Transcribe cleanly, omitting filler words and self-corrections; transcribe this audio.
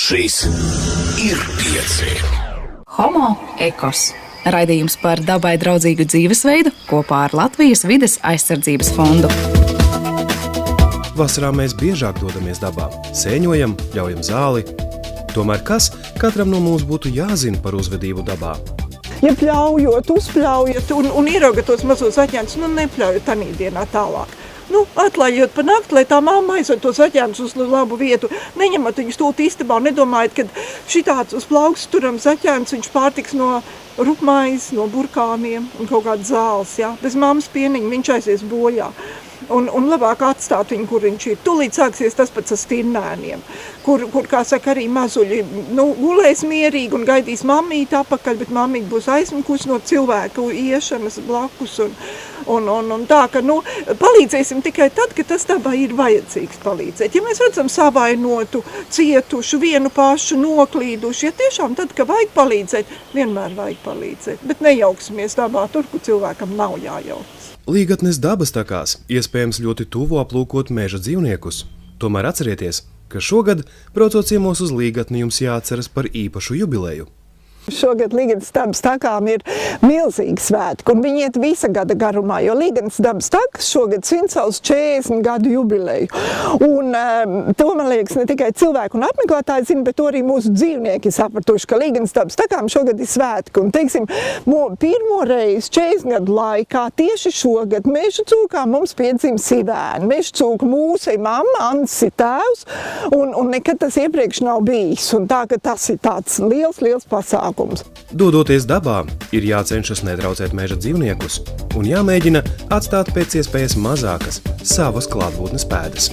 Šis ir pieci. Homo ekos. Raidījums par dabai draudzīgu dzīvesveidu kopā ar Latvijas vides aizsardzības fondu. Vasarā mēs biežāk dodamies dabā, sēņojam, ļaujam zāli. Tomēr kas katram no mums būtu jāzina par uzvedību dabā? Ja pļaujot, uzpļaujat un ieraugat tos mazos zaķēnus, nepļaujat tanī dienā tālāk. Atklājot pa nakti, lai tā mamma aizved tos zaķēnus uz labu vietu, neņemat viņus tūt istabā, nedomājat, ka šitāds uz plaukstu turam zaķēns, viņš pārtiks no rupmais, no burkāniem un kaut kāds zāles, ja? Bez mammas pieniņa viņš aizies bojā. Un labāk atstāt viņu, kur viņš ir. Tūlīt sāksies tas pats ar stirnēniem, kur kā saka, arī mazuļi gulēs mierīgi un gaidīs mammīti apakaļ, bet mammīti būs aizmukusi no cilvēku iešanas blakus un tā, ka palīdzēsim tikai tad, kad tas dabai ir vajadzīgs palīdzēt. Ja mēs redzam savainotu, cietušu, vienu pašu, noklīdušu, ja tiešām tad, ka vajag palīdzēt, vienmēr vajag palīdzēt, bet nejauksimies dabā tur, kur cilvēkam nav jājauks. Līgatnes dabas takās iespējams ļoti tuvu aplūkot meža dzīvniekus. Tomēr atcerieties, ka šogad, braucot ciemos uz Līgatni, jums jāatceras par īpašu jubileju. Šogad Līgatnes dabas takām ir milzīgi svētki, un viņi iet visa gada garumā, jo Līgatnes dabas takas šogad svin savus 40 gadu jubileju. Un to, man liekas, ne tikai cilvēku un apmeklētāji zina, bet to arī mūsu dzīvnieki sapratuši, ka Līgatnes dabas takām šogad ir svētki. Un, teiksim, pirmo reizi 40 gadu laikā tieši šogad meža cūkā mums piedzima sivēni. Meža cūka mūsu ir mamma, Annas ir tēvs, un nekad tas iepriekš nav bijis. Un tā, ka tas ir tāds liels pasākums. Dodoties dabā, ir jācenšas netraucēt meža dzīvniekus un jāmēģina atstāt pēc iespējas mazākas savas klātbūtnes pēdas.